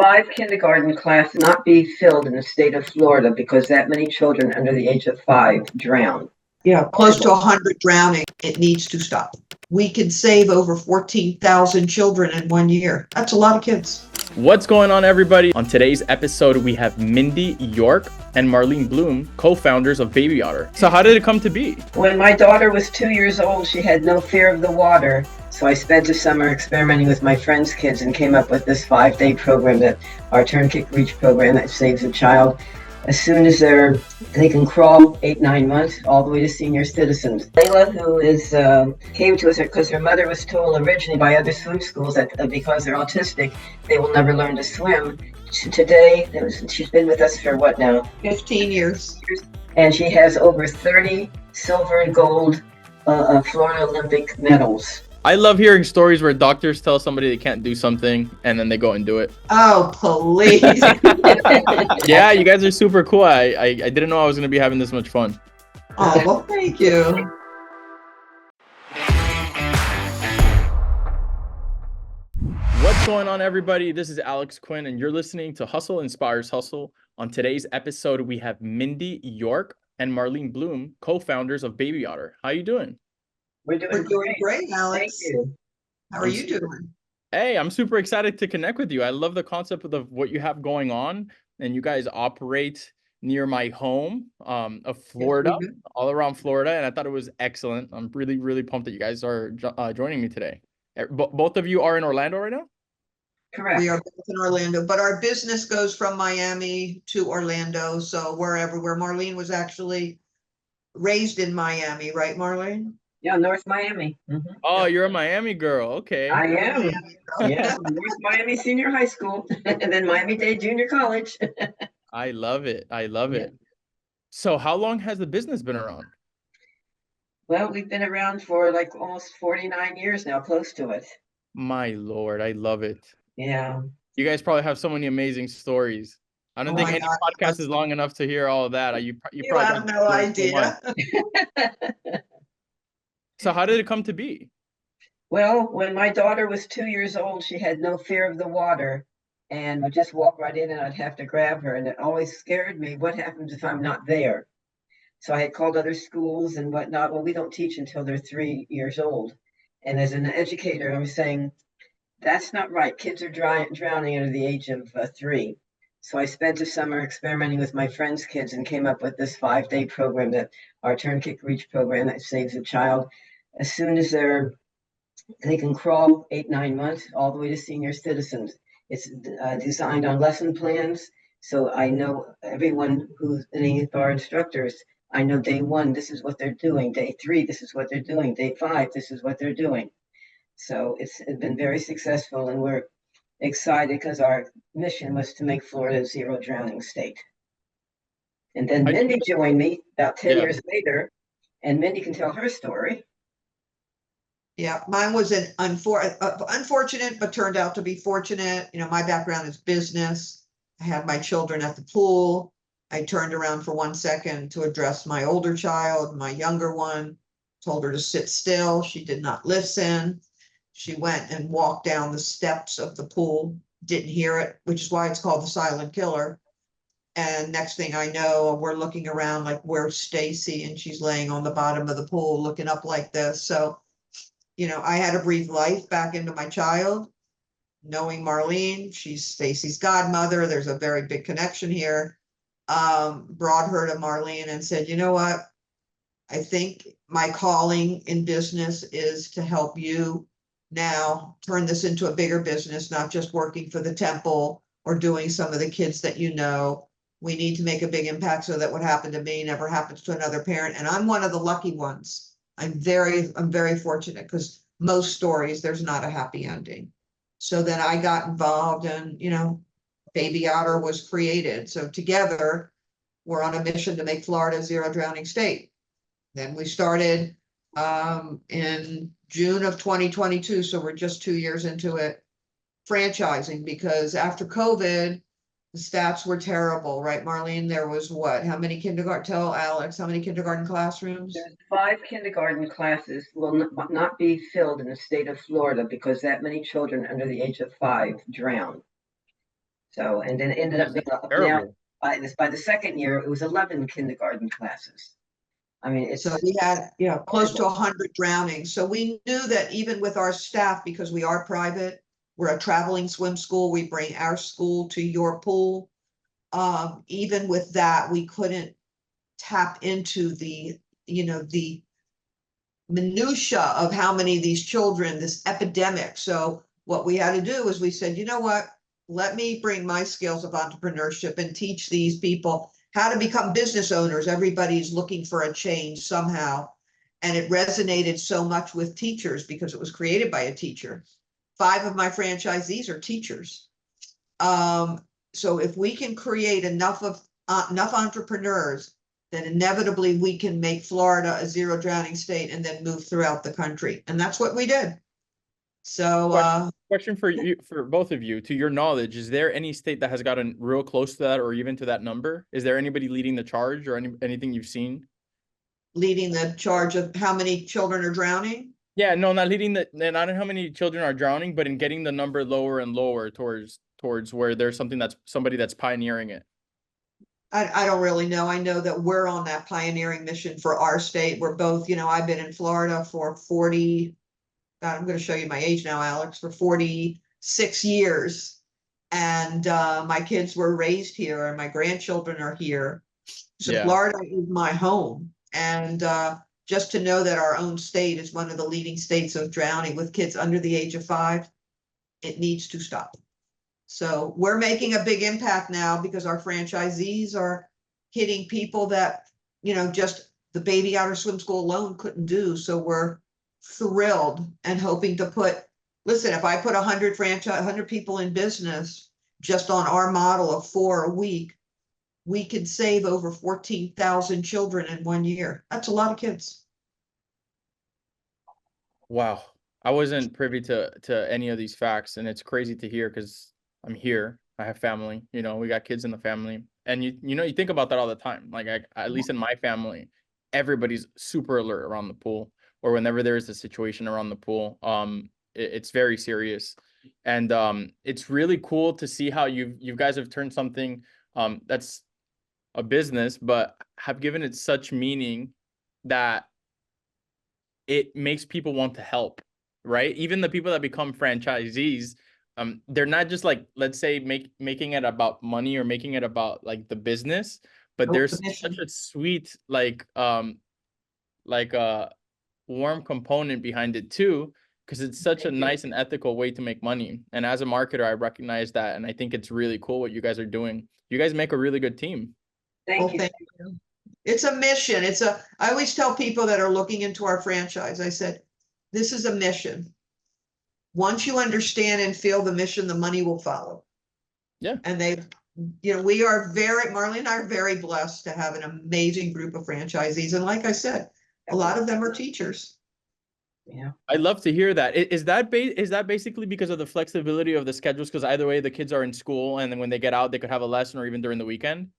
5 kindergarten classes not be filled in the state of Florida because that many children under the age of 5 drown. Yeah, close to 100 drowning. It needs to stop. We could save over 14,000 children in 1 year. That's a lot of kids. What's going on, everybody? On today's episode, we have Mindy York and Marlene Bloom, co-founders of Baby Otter. So how did it come to be? When my daughter was 2 years old, she had no fear of the water. So I spent a summer experimenting with my friends' kids and came up with this 5-day program, that our Turn Kick Reach program that saves a child as soon as they can crawl 8-9 months all the way to senior citizens. Layla, who came to us because her mother was told originally by other swim schools that because they're autistic, they will never learn to swim. Today, she's been with us for what now? 15 years. And she has over 30 silver and gold Florida Olympic medals. I love hearing stories where doctors tell somebody they can't do something and then they go and do it. Oh, please. Yeah, you guys are super cool. I didn't know I was going to be having this much fun. Oh, well, thank you. What's going on, everybody? This is Alex Quin, and you're listening to Hustle Inspires Hustle. On today's episode, we have Mindy York and Marlene Bloom, co-founders of Baby Otter. How you doing? We're doing great, Alex. Thank you. How are you doing? Hey, I'm super excited to connect with you. I love the concept of what you have going on, and you guys operate near my home of Florida, Yes, all around Florida, and I thought it was excellent. I'm really, really pumped that you guys are joining me today. Both of you are in Orlando right now? Correct. We are both in Orlando, but our business goes from Miami to Orlando, so we're everywhere. Marlene was actually raised in Miami, right, Marlene? Yeah, North Miami. Mm-hmm. Oh, you're a Miami girl. Okay. I am. Yeah, North Miami Senior High School, and then Miami-Dade Junior College. I love it. I love it. So how long has the business been around? Well, we've been around for like almost 49 years now, close to it. My Lord, I love it. Yeah. You guys probably have so many amazing stories. I don't think my any God. podcast is long enough to hear all of that. You probably have got no stories for idea. one. So how did it come to be? Well, when my daughter was 2 years old, she had no fear of the water. And I'd just walk right in and I'd have to grab her. And it always scared me. What happens if I'm not there? So I had called other schools and whatnot. Well, we don't teach until they're 3 years old. And as an educator, I was saying, that's not right. Kids are drowning under the age of 3. So I spent a summer experimenting with my friends' kids and came up with this 5-day program, that our Turn Kick Reach program that saves a child as soon as they can crawl 8-9 months all the way to senior citizens. It's designed on lesson plans. So I know everyone who's any of our instructors. I know day 1, this is what they're doing. Day 3, this is what they're doing. Day 5, this is what they're doing. So it's been very successful, and we're excited because our mission was to make Florida a zero drowning state. And then Mindy joined me about 10 years later, and Mindy can tell her story. Yeah, mine was an unfortunate, but turned out to be fortunate. You know, my background is business. I had my children at the pool. I turned around for 1 second to address my older child, my younger one, told her to sit still. She did not listen. She went and walked down the steps of the pool, didn't hear it, which is why it's called the silent killer. And next thing I know, we're looking around like, where's Stacy? And she's laying on the bottom of the pool looking up like this. So, you know, I had to breathe life back into my child. Knowing Marlene, she's Stacy's godmother. There's a very big connection here. Brought her to Marlene and said, you know what? I think my calling in business is to help you now turn this into a bigger business, not just working for the temple or doing some of the kids that you know. We need to make a big impact so that what happened to me never happens to another parent. And I'm one of the lucky ones. I'm very fortunate, because most stories, there's not a happy ending. So then I got involved, and, you know, Baby Otter was created. So together we're on a mission to make Florida a zero drowning state. Then we started in June of 2022. So we're just 2 years into it, franchising, because after COVID, the stats were terrible, right, Marlene? There was tell Alex, how many kindergarten classrooms? There's 5 kindergarten classes will not be filled in the state of Florida because that many children under the age of 5 drown. So, and then it ended up being now Terrible. by the second year, it was 11 kindergarten classes. I mean, it's So we had, close to horrible. 100 drownings. So we knew that even with our staff, because we are private, we're a traveling swim school, we bring our school to your pool. Even with that, we couldn't tap into the minutia of how many of these children, this epidemic. So what we had to do is we said, you know what? Let me bring my skills of entrepreneurship and teach these people how to become business owners. Everybody's looking for a change somehow. And it resonated so much with teachers because it was created by a teacher. 5 of my franchisees are teachers. So if we can create enough entrepreneurs, then inevitably we can make Florida a zero drowning state and then move throughout the country. And that's what we did. So Question for you, for both of you, to your knowledge, is there any state that has gotten real close to that or even to that number? Is there anybody leading the charge or anything you've seen? leading the charge of how many children are drowning. Yeah, no, not not in how many children are drowning, but in getting the number lower and lower towards where there's somebody that's pioneering it. I don't really know. I know that we're on that pioneering mission for our state. We're both, I've been in Florida for 40, God, I'm going to show you my age now, Alex, for 46 years. And my kids were raised here and my grandchildren are here. So Yeah. Florida is my home. And just to know that our own state is one of the leading states of drowning with kids under the age of 5, it needs to stop. So we're making a big impact now because our franchisees are hitting people that, just the Baby Otter Swim School alone couldn't do. So we're thrilled and hoping to listen, if I put 100 people in business just on our model of 4 a week, we could save over 14,000 children in 1 year. That's a lot of kids. Wow. I wasn't privy to any of these facts, and it's crazy to hear because I'm here. I have family, we got kids in the family. And you think about that all the time. Like at least in my family, everybody's super alert around the pool, or whenever there is a situation around the pool. It's very serious. And it's really cool to see how you guys have turned something that's a business, but have given it such meaning that it makes people want to help, right? Even the people that become franchisees, they're not just like, let's say, making it about money or making it about like the business, but there's such a sweet warm component behind it too, because it's such a nice and ethical way to make money. And as a marketer, I recognize that, and I think it's really cool what you guys are doing. You guys make a really good team. Thank you. It's a mission. I always tell people that are looking into our franchise, I said, this is a mission. Once you understand and feel the mission, the money will follow. Yeah. And we are Marlene and I are very blessed to have an amazing group of franchisees. And like I said, a lot of them are teachers. Yeah. I'd love to hear that. Is that basically because of the flexibility of the schedules? Because either way, the kids are in school, and then when they get out, they could have a lesson or even during the weekend.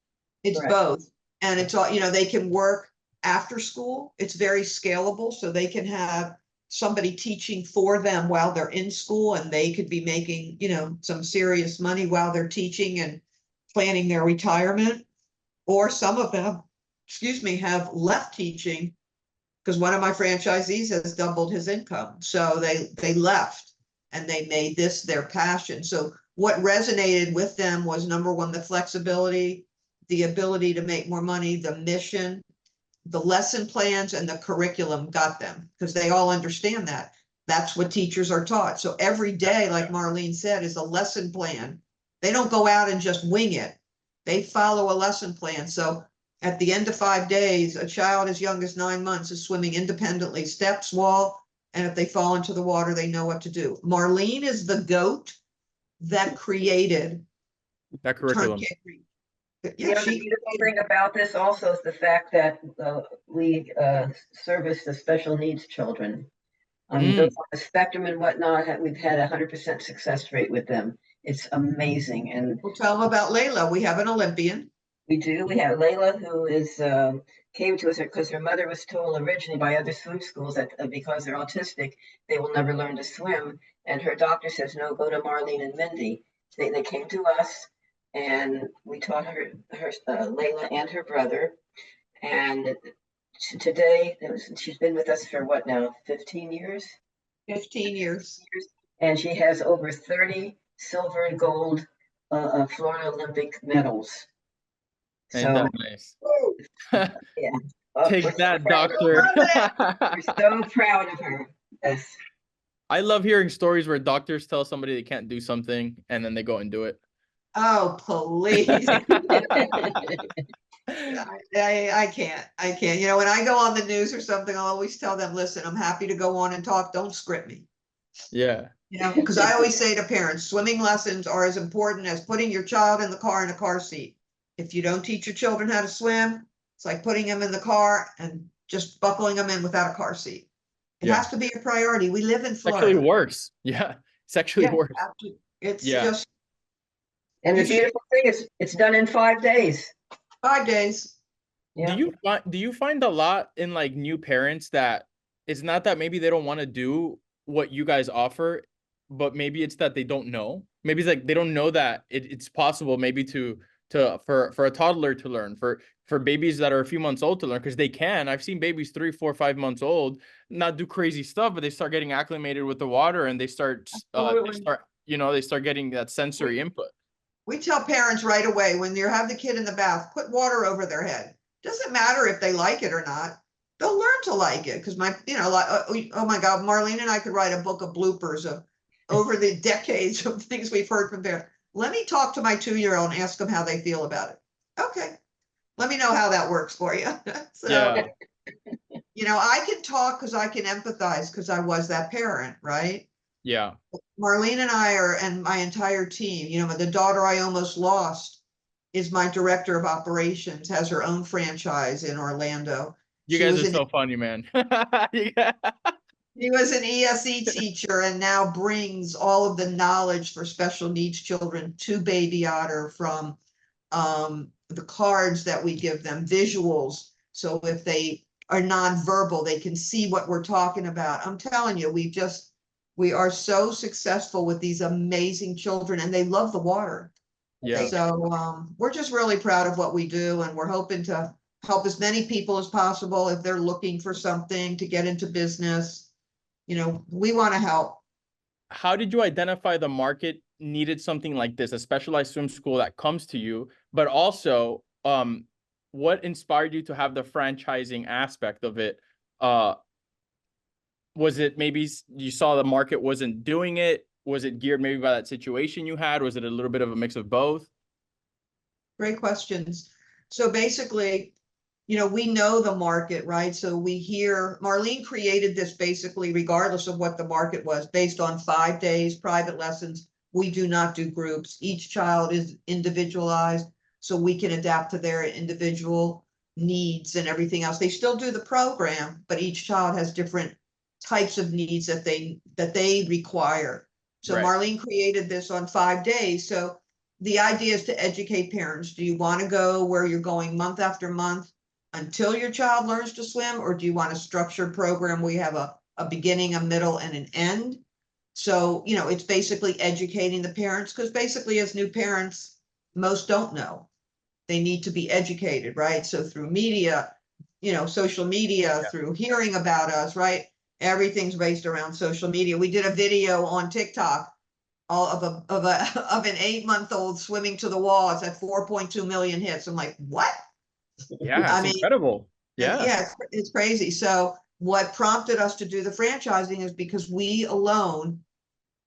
It's correct. Both. And it's all, they can work after school. It's very scalable. So they can have somebody teaching for them while they're in school, and they could be making, some serious money while they're teaching and planning their retirement. Or some of them, have left teaching because one of my franchisees has doubled his income. So they left and they made this their passion. So what resonated with them was, number one, the flexibility, the ability to make more money, the mission, the lesson plans, and the curriculum got them because they all understand that. That's what teachers are taught. So every day, like Marlene said, is a lesson plan. They don't go out and just wing it. They follow a lesson plan. So at the end of 5 days, a child as young as 9 months is swimming independently, steps, wall, and if they fall into the water, they know what to do. Marlene is the goat that created that curriculum. The beautiful thing about this also is the fact that we service the special needs children. Those on the spectrum and whatnot, we've had 100% success rate with them. It's amazing. And we'll tell them about Layla. We have an Olympian. We do. We have Layla, who came to us because her mother was told originally by other swim schools that because they're autistic, they will never learn to swim. And her doctor says, no, go to Marlene and Mindy. They came to us. and we taught her Layla and her brother. And today, she's been with us for what now, 15 years? 15 years. And she has over 30 silver and gold Florida Olympic medals. Ain't So, that nice? yeah. Take We're so that, proud of doctor. her. We're so proud of her. Yes. I love hearing stories where doctors tell somebody they can't do something and then they go and do it. Oh, please. I can't. You know, when I go on the news or something, I'll always tell them, listen, I'm happy to go on and talk. Don't script me. Yeah. You know, because I always say to parents, swimming lessons are as important as putting your child in the car in a car seat. If you don't teach your children how to swim, it's like putting them in the car and just buckling them in without a car seat. It Yeah. has to be a priority. We live in It's actually Florida. worse. Yeah. It's actually Yeah, worse. it's Yeah. just And the You should- beautiful thing is it's done in 5 days. 5 days. Yeah. Do you find a lot in like new parents that it's not that maybe they don't want to do what you guys offer, but maybe it's that they don't know. Maybe it's like they don't know that it's possible maybe for a toddler to learn, for babies that are a few months old to learn, because they can. I've seen babies 3, 4, 5 months old not do crazy stuff, but they start getting acclimated with the water and they start Absolutely. they start getting that sensory input. We tell parents right away when you have the kid in the bath, put water over their head. Doesn't matter if they like it or not. They'll learn to like it because oh my God, Marlene and I could write a book of bloopers of over the decades of things we've heard from parents. Let me talk to my 2-year-old and ask them how they feel about it. Okay. Let me know how that works for you. So, Yeah. you know, I can talk because I can empathize because I was that parent, right? Yeah. Marlene and I and my entire team, you know, the daughter I almost lost is my director of operations, has her own franchise in Orlando. You She guys was are an so funny, man. Yeah. She was an ESE teacher and now brings all of the knowledge for special needs children to Baby Otter from the cards that we give them, visuals. So if they are nonverbal, they can see what we're talking about. I'm telling you, we are so successful with these amazing children and they love the water. Yeah. So we're just really proud of what we do and we're hoping to help as many people as possible if they're looking for something to get into business. You know, we want to help. How did you identify the market needed something like this, a specialized swim school that comes to you, but also what inspired you to have the franchising aspect of it? Was it maybe you saw the market wasn't doing it? Was it geared maybe by that situation you had? Was it a little bit of a mix of both? Great questions. So basically, you know, we know the market, right? So we hear Marlene created this basically regardless of what the market was, based on 5 days, private lessons. We do not do groups. Each child is individualized, so we can adapt to their individual needs and everything else. They still do the program, but each child has different types of needs that they require. So Right. Marlene created this on 5 days. So the idea is to educate parents. Do you want to go where you're going month after month until your child learns to swim, or do you want a structured program where you have a beginning, a middle, and an end? So, you know, it's basically educating the parents because basically as new parents, most don't know. They need to be educated, right? So through media, you know, social media, through hearing about us, right? Everything's based around social media. We did a video on TikTok all of an 8-month-old swimming to the wall. It's at 4.2 million hits. I'm like, what? Yeah, it's incredible. Yeah. Yeah, it's crazy. So what prompted us to do the franchising is because we alone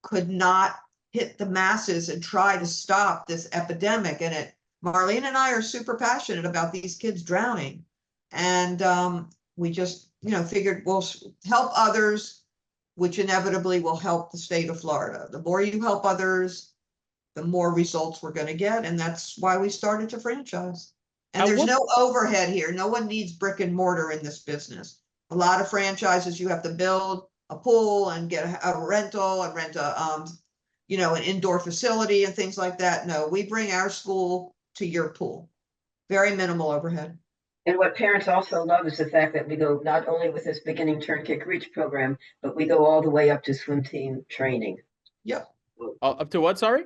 could not hit the masses and try to stop this epidemic. And Marlene and I are super passionate about these kids drowning. And we just, you know, figured we'll help others, which inevitably will help the state of Florida. The more you help others, the more results we're going to get. And that's why we started to franchise. And there's no overhead here. No one needs brick and mortar in this business. A lot of franchises, you have to build a pool and get a rental and rent you know, an indoor facility and things like that. No, we bring our school to your pool. Very minimal overhead. And what parents also love is the fact that we go not only with this beginning turn kick reach program, but we go all the way up to swim team training. Yep. Up to what, sorry?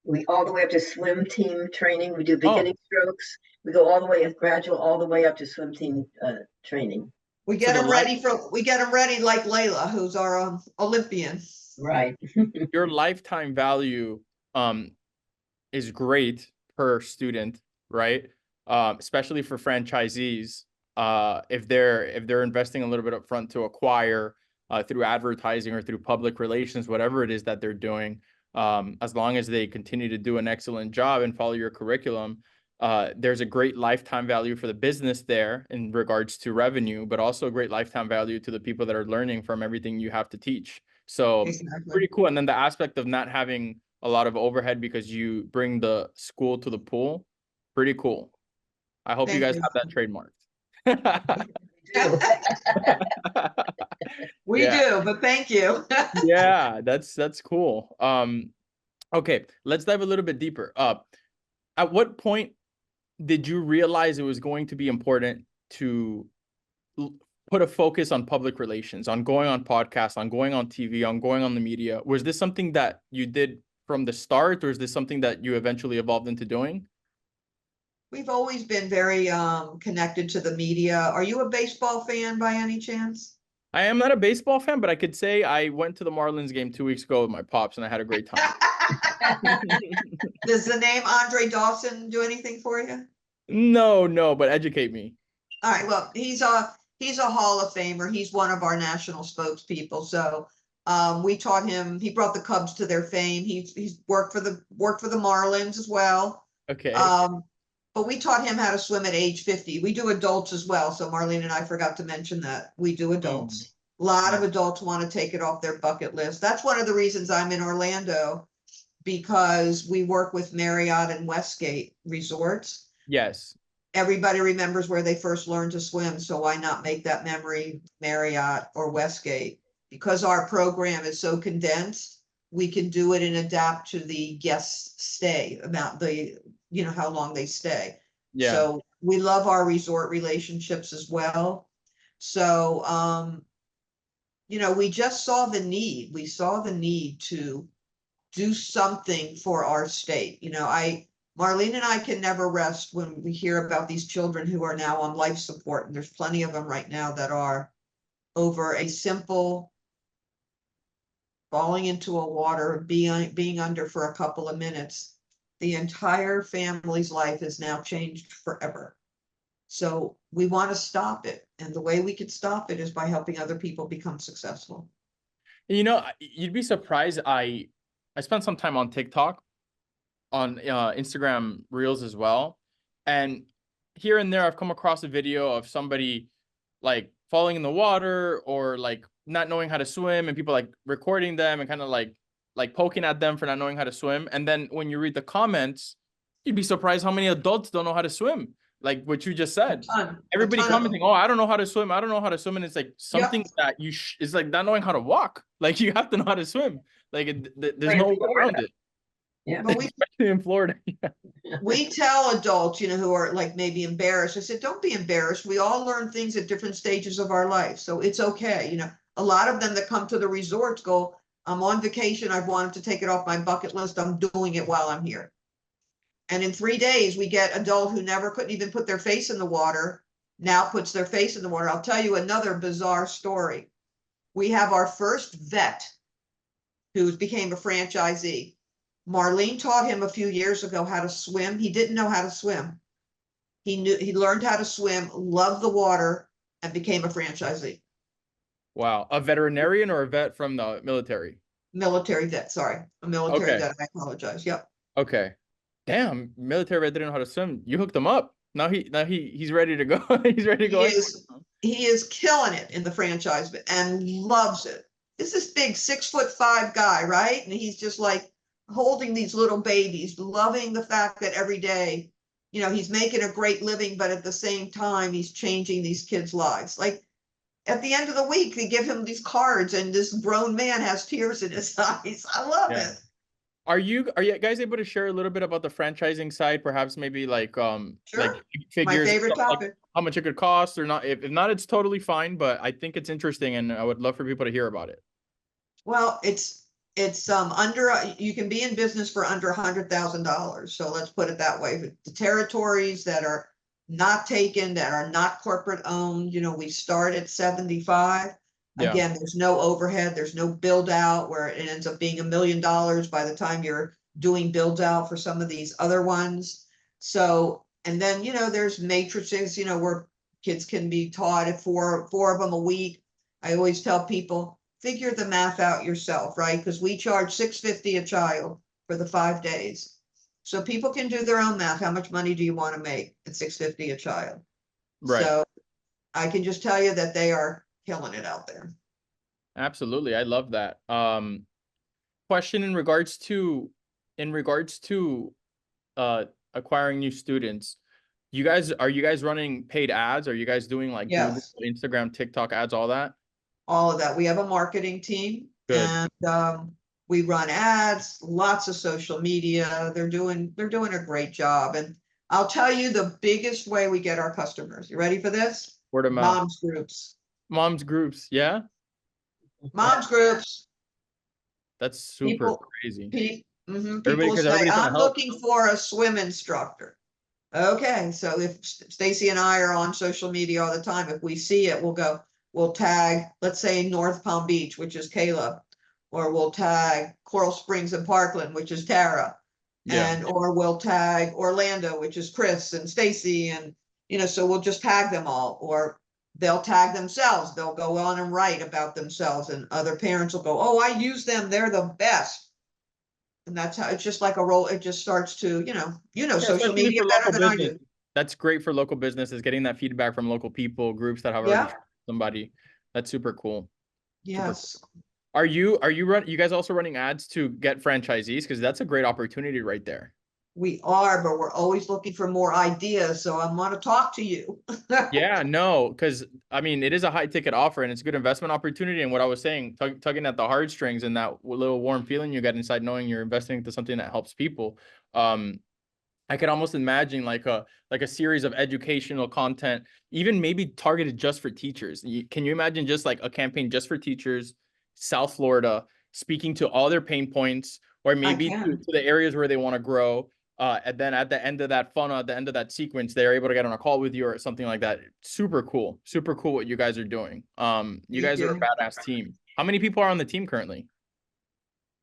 We all the way up to swim team training. We do Oh, beginning strokes. We go all the way gradual, all the way up to swim team training. We so get the them life, ready we get them ready like Layla, who's our Olympian. Right. your lifetime value is great per student, right? Especially for franchisees, if they're investing a little bit up front to acquire through advertising or through public relations, whatever it is that they're doing, as long as they continue to do an excellent job and follow your curriculum, there's a great lifetime value for the business there in regards to revenue, but also a great lifetime value to the people that are learning from everything you have to teach. So Exactly. pretty cool. And then the aspect of not having a lot of overhead because you bring the school to the pool, pretty cool. I hope you Thank guys you. have that trademarked. We Yeah. do, but thank you. Yeah, that's cool. Okay, let's dive a little bit deeper. At what point did you realize it was going to be important to put a focus on public relations, on going on podcasts, on going on TV, on going on the media? Was this something that you did from the start, or is this something that you eventually evolved into doing? We've always been very connected to the media. Are you a baseball fan by any chance? I am not a baseball fan, but I could say I went to the Marlins game 2 weeks ago with my pops and I had a great time. Does the name Andre Dawson do anything for you? No, but educate me. All right, well, he's a Hall of Famer. He's one of our national spokespeople. So we taught him, he brought the Cubs to their fame. He's worked for the Marlins as well. Okay. But we taught him how to swim at age 50. We do adults as well. So Marlene and I forgot to mention that we do adults. A lot of adults want to take it off their bucket list. That's one of the reasons I'm in Orlando, because we work with Marriott and Westgate resorts. Yes. Everybody remembers where they first learned to swim. So why not make that memory Marriott or Westgate? Because our program is so condensed, we can do it and adapt to the guests' stay, about the, how long they stay. Yeah. So we love our resort relationships as well. So, we just saw the need. We saw the need to do something for our state. Marlene and I can never rest when we hear about these children who are now on life support, and there's plenty of them right now that are, over a simple falling into a water, being under for a couple of minutes. The entire family's life is now changed forever. So we want to stop it. And the way we could stop it is by helping other people become successful. You'd be surprised. I spent some time on TikTok, on Instagram Reels as well. And here and there, I've come across a video of somebody like falling in the water or like not knowing how to swim, and people like recording them and kind of like poking at them for not knowing how to swim. And then when you read the comments, you'd be surprised how many adults don't know how to swim. Like what you just said, everybody commenting, "Oh, I don't know how to swim. I don't know how to swim." And it's like something that it's like not knowing how to walk. Like you have to know how to swim. Like there's no way around it. Yeah. But Especially in Florida. we tell adults, who are like maybe embarrassed. I said, don't be embarrassed. We all learn things at different stages of our life. So it's okay. A lot of them that come to the resorts go, I'm on vacation. I've wanted to take it off my bucket list. I'm doing it while I'm here. And in 3 days, we get adult who never couldn't even put their face in the water, now puts their face in the water. I'll tell you another bizarre story. We have our first vet who became a franchisee. Marlene taught him a few years ago how to swim. He didn't know how to swim. He learned how to swim, loved the water, and became a franchisee. Wow. A veterinarian or a vet from the military? Military vet, sorry. A military Okay. vet, I apologize. Yep. Okay. Damn, military vet didn't know how to swim. You hooked him up. Now he's ready to go. He's ready to go. He is killing it in the franchise and loves it. This is big 6'5" guy, right? And he's just like holding these little babies, loving the fact that every day, he's making a great living, but at the same time, he's changing these kids' lives. Like at the end of the week, they give him these cards and this grown man has tears in his eyes. I love it. Are you guys able to share a little bit about the franchising side? Perhaps maybe like Sure. like figures, My favorite topic. like how much it could cost or not. If not, it's totally fine. But I think it's interesting, and I would love for people to hear about it. Well, it's It's you can be in business for under $100,000. So let's put it that way. The territories that are not taken, that are not corporate owned, we start at 75. Yeah. Again, there's no overhead, there's no build out where it ends up being $1 million by the time you're doing build out for some of these other ones. So, and then, there's matrices, where kids can be taught at four of them a week. I always tell people, figure the math out yourself, right? Because we charge $650 a child for the 5 days. So people can do their own math. How much money do you want to make at $650 a child? Right. So I can just tell you that they are killing it out there. Absolutely. I love that. Question in regards to acquiring new students. Are you guys running paid ads? Are you guys doing like Yes. Google, Instagram, TikTok ads, all that? All of that. We have a marketing team. Good. And we run ads, lots of social media. They're doing a great job. And I'll tell you the biggest way we get our customers. You ready for this? Word of mouth. Moms groups. Moms groups, yeah. Moms groups. That's super crazy. People Everybody's say, trying to I'm help. looking for a swim instructor. Okay, so if Stacy and I are on social media all the time, if we see it, we'll tag, let's say North Palm Beach, which is Caleb, or we'll tag Coral Springs and Parkland, which is Tara, Yeah. or we'll tag Orlando, which is Chris and Stacy, and so we'll just tag them all, or they'll tag themselves. They'll go on and write about themselves, and other parents will go, oh, I use them, they're the best. And that's how it's just like a roll. It just starts to, social media better than I do. That's great for local businesses, getting that feedback from local people, groups that have already somebody. That's super cool. Yes. Super cool. You guys also running ads to get franchisees? Because that's a great opportunity right there. We are, but we're always looking for more ideas. So I want to talk to you. Yeah, no, because I mean, it is a high ticket offer and it's a good investment opportunity. And what I was saying, tugging at the heartstrings and that little warm feeling you get inside knowing you're investing into something that helps people. I could almost imagine like a series of educational content, even maybe targeted just for teachers. Can you imagine just like a campaign just for teachers, South Florida, speaking to all their pain points, or maybe to the areas where they want to grow? And then at the end of that funnel, at the end of that sequence, they're able to get on a call with you or something like that. Super cool what you guys are doing. You guys are a badass team. How many people are on the team currently?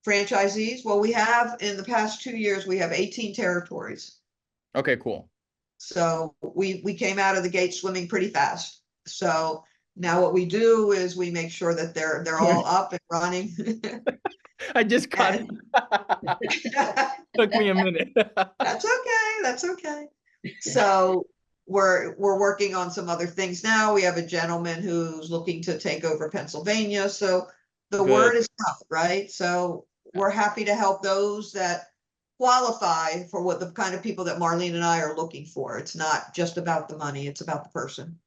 Franchisees? Well, we have in the past 2 years, we have 18 territories. Okay, cool. So we came out of the gate swimming pretty fast. So now what we do is we make sure that they're all up and running. I just got it. Took me a minute. That's okay. So we're working on some other things now. We have a gentleman who's looking to take over Pennsylvania. So the word is out, right? So we're happy to help those that qualify for what the kind of people that Marlene and I are looking for. It's not just about the money, it's about the person.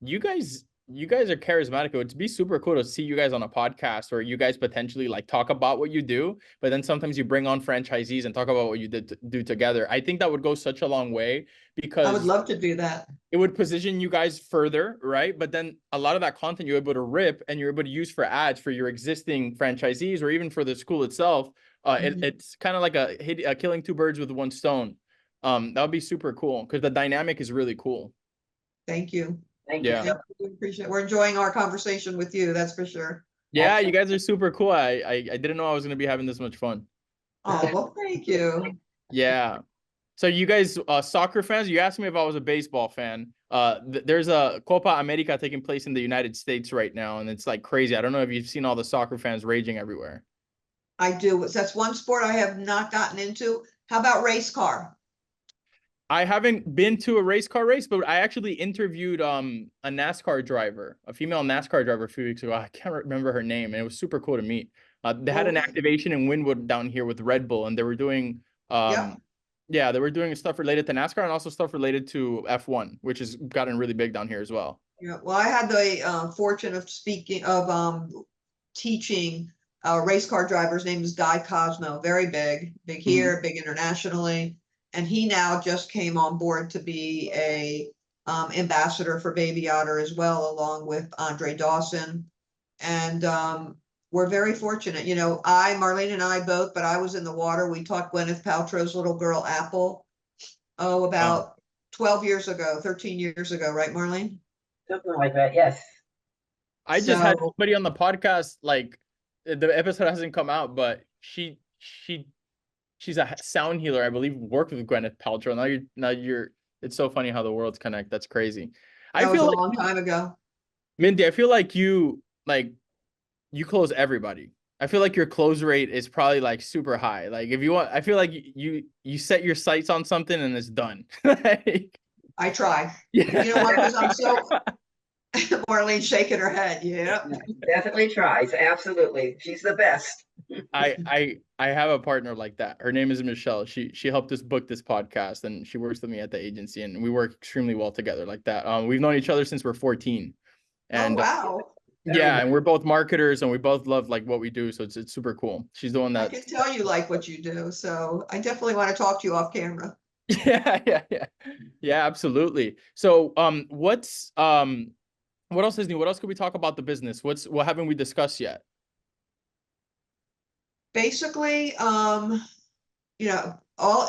You guys are charismatic. It would be super cool to see you guys on a podcast or you guys potentially like talk about what you do, but then sometimes you bring on franchisees and talk about what you do together. I think that would go such a long way because I would love to do that. It would position you guys further, right? But then a lot of that content you're able to rip and you're able to use for ads for your existing franchisees or even for the school itself. It's kind of like a killing two birds with one stone. That would be super cool because the dynamic is really cool. Thank you. Thank you. We appreciate it. We're enjoying our conversation with you, that's for sure. Yeah, you guys are super cool. I didn't know I was going to be having this much fun. Oh, well, thank you. Yeah. So you guys, soccer fans, you asked me if I was a baseball fan. There's a Copa America taking place in the United States right now, and it's like crazy. I don't know if you've seen all the soccer fans raging everywhere. I do. That's one sport I have not gotten into. How about race car? I haven't been to a race car race, but I actually interviewed a NASCAR driver, a female NASCAR driver a few weeks ago. I can't remember her name, and it was super cool to meet. They had an activation in Wynwood down here with Red Bull, and they were doing they were doing stuff related to NASCAR and also stuff related to F1, which has gotten really big down here as well. Yeah, well, I had the fortune of teaching a race car driver. His name is Guy Cosmo, very big here, big internationally. And he now just came on board to be a ambassador for Baby Otter as well, along with Andre Dawson. And we're very fortunate. You know, Marlene and I both, but I was in the water. We taught Gwyneth Paltrow's little girl Apple, about 12 years ago, 13 years ago, right, Marlene? Something like that, yes. I just had So somebody on the podcast, like the episode hasn't come out, but she's a sound healer, I believe, worked with Gwyneth Paltrow. Now you're it's so funny how the worlds connect. That's crazy. I that was feel a like long time ago. Mindy, I feel like you close everybody. I feel like your close rate is probably like super high. Like if you want, I feel like you set your sights on something and it's done. Like, I try. yeah. You know why? Because I'm so Marlene shaking her head. Yeah. Definitely tries. Absolutely. She's the best. I have a partner like that. Her name is Michelle. She helped us book this podcast and she works with me at the agency and we work extremely well together like that. We've known each other since we're 14. Oh, And wow. yeah, and we're both marketers and we both love like what we do. So it's super cool. She's the one I that can tell you like what you do. So I definitely want to talk to you off camera. yeah, absolutely. So what else is new? What else could we talk about the business? What haven't we discussed yet? Basically, you know,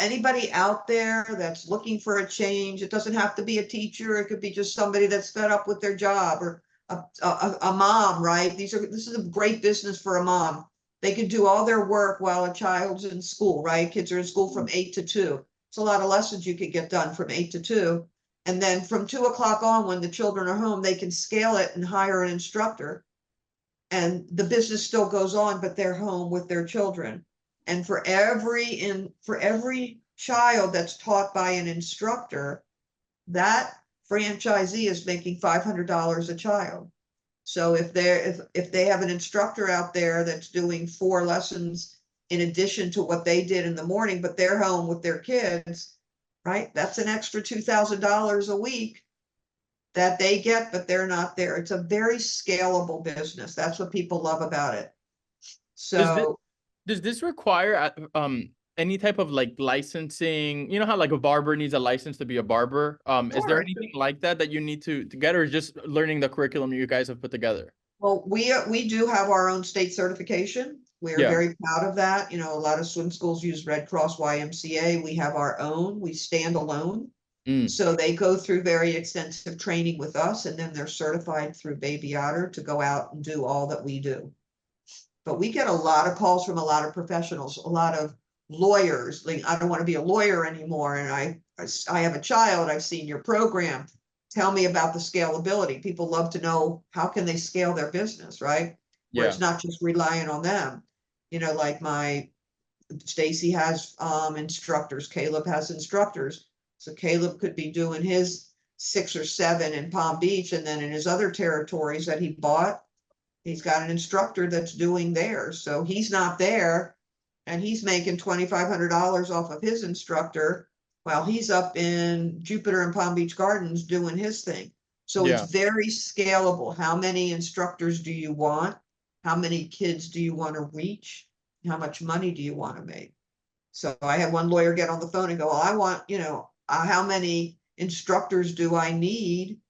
anybody out there that's looking for a change, it doesn't have to be a teacher. It could be just somebody that's fed up with their job or a mom, right? This is a great business for a mom. They can do all their work while a child's in school, right? Kids are in school from 8 to 2. It's a lot of lessons you could get done from 8 to 2. And then from 2 o'clock on, when the children are home, they can scale it and hire an instructor. And the business still goes on, but they're home with their children. And for every child that's taught by an instructor, that franchisee is making $500 a child. So if they have an instructor out there that's doing 4 lessons in addition to what they did in the morning, but they're home with their kids, right? That's an extra $2,000 a week that they get, but they're not there. It's a very scalable business. That's what people love about it. So Does this require any type of like licensing? You know how like a barber needs a license to be a barber? Is there sure. anything like that you need to get, or just learning the curriculum you guys have put together? Well, we do have our own state certification. We're Yeah. very proud of that. You know, a lot of swim schools use Red Cross YMCA. We have our own. We stand alone. Mm. So they go through very extensive training with us, and then they're certified through Baby Otter to go out and do all that we do. But we get a lot of calls from a lot of professionals, a lot of lawyers. Like, I don't want to be a lawyer anymore, and I have a child. I've seen your program. Tell me about the scalability. People love to know how can they scale their business, right? Where Yeah. it's not just relying on them. You know, like Stacy has instructors, Caleb has instructors. So Caleb could be doing his 6 or 7 in Palm Beach, and then in his other territories that he bought, he's got an instructor that's doing theirs. So he's not there, and he's making $2,500 off of his instructor while he's up in Jupiter and Palm Beach Gardens doing his thing. So Yeah. it's very scalable. How many instructors do you want? How many kids do you want to reach? How much money do you want to make? So I had one lawyer get on the phone and go, well, I want, how many instructors do I need,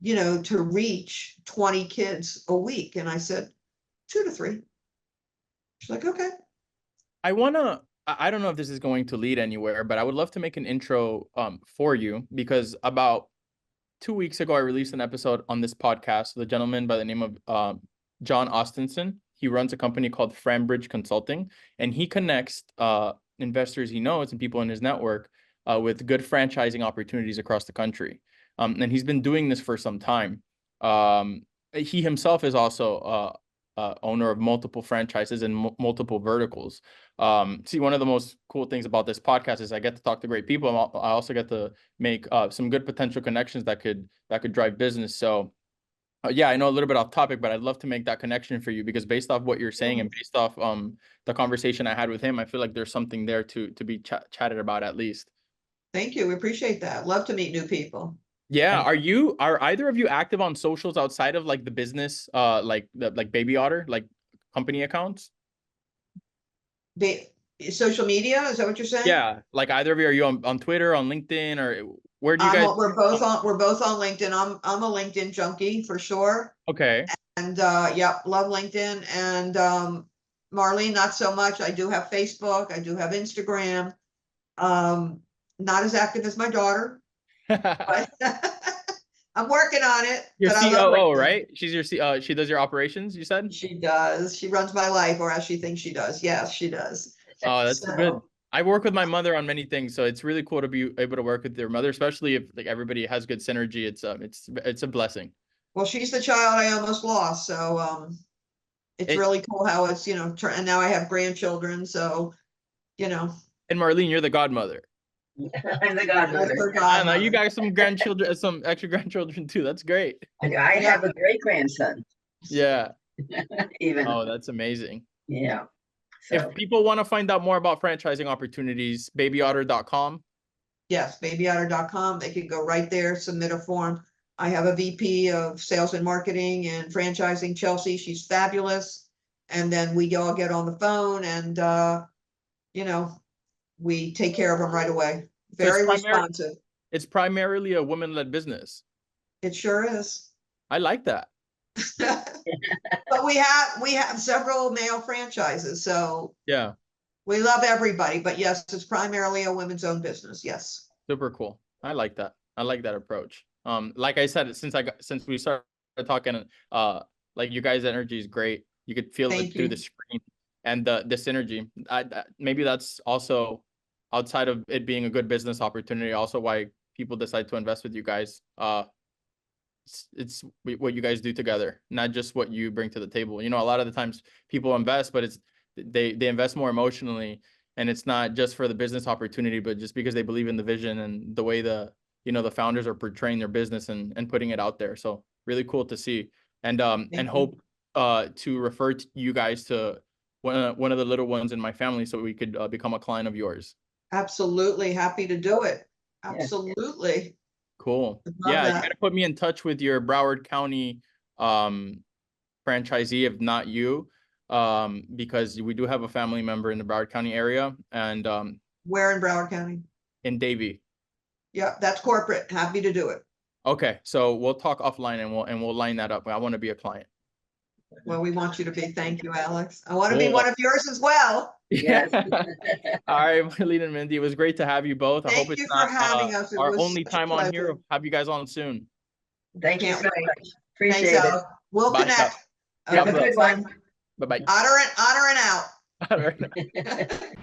to reach 20 kids a week? And I said, 2 to 3. She's like, okay. I don't know if this is going to lead anywhere, but I would love to make an intro for you, because about 2 weeks ago, I released an episode on this podcast with a gentleman by the name of John Austinson. He runs a company called Frambridge Consulting, and he connects investors he knows and people in his network with good franchising opportunities across the country. And he's been doing this for some time. He himself is also owner of multiple franchises and multiple verticals. See, one of the most cool things about this podcast is I get to talk to great people. I also get to make some good potential connections that could drive business. So yeah, I know a little bit off topic, but I'd love to make that connection for you, because based off what you're saying and based off the conversation I had with him, I feel like there's something there to be chatted about at least. Thank you. We appreciate that. Love to meet new people. Yeah. Are either of you active on socials outside of like the business, like Baby Otter, like company accounts? Social media, is that what you're saying? Yeah. Like either of you, are you on Twitter, on LinkedIn, or Where do you guys? We're both on LinkedIn. I'm a LinkedIn junkie for sure. Okay. And yep, love LinkedIn. And Marlene, not so much. I do have Facebook, I do have Instagram. Not as active as my daughter, but I'm working on it. Your But I love COO, LinkedIn. right? She's your she does your operations, you said? She does. She runs my life, or as she thinks she does. Yes, she does. Oh, that's So, good. I work with my mother on many things, so it's really cool to be able to work with your mother, especially if like everybody has good synergy. It's a blessing. well, she's the child I almost lost, so it's It, really cool how it's, and now I have grandchildren, so, and Marlene, you're the godmother. I'm the that's godmother. her I don't know. You godmother. got some grandchildren, some extra grandchildren too. That's great. I have a great grandson, Yeah. even. Oh, that's amazing. Yeah. If So people want to find out more about franchising opportunities, babyotter.com. Yes, babyotter.com. They can go right there, submit a form. I have a VP of sales and marketing and franchising, Chelsea. She's fabulous. And then we all get on the phone and, we take care of them right away. So Very responsive. it's primarily a women-led business. It sure is. I like that. But we have several male franchises, so Yeah, we love everybody, but yes, it's primarily a women's owned business. Yes. super cool. I like that. I like that approach. Like I said, since we started talking, like you guys' energy is great. You could feel Thank it through you. the screen and the synergy. Maybe that's also outside of it being a good business opportunity, also why people decide to invest with you guys. It's what you guys do together, not just what you bring to the table. A lot of the times people invest, but they invest more emotionally, and it's not just for the business opportunity, but just because they believe in the vision and the way the founders are portraying their business and putting it out there. So really cool to see, and Thank you. hope to refer to you guys to one of the little ones in my family, so we could become a client of yours. Absolutely happy to do it. Yes. Absolutely. Cool. Love Yeah, you that. gotta put me in touch with your Broward County franchisee, if not you, because we do have a family member in the Broward County area, and Where in Broward County? in Davie. Yeah, that's corporate. Happy to do it. Okay, so we'll talk offline and we'll line that up. I want to be a client. Well, we want you to be. Thank you, Alex. I want to be Cool. one of yours as well. Yes. All right, Marlene and Mindy, it was great to have you both. I hope Thank it's you for not having us. It our was only such a time on here. pleasure. Have you guys on soon. Thank you Can't so wait. much. Thanks, Appreciate it. Alex. We'll Bye, connect. Have a Okay, good one. Bye bye. Otter and out. All right.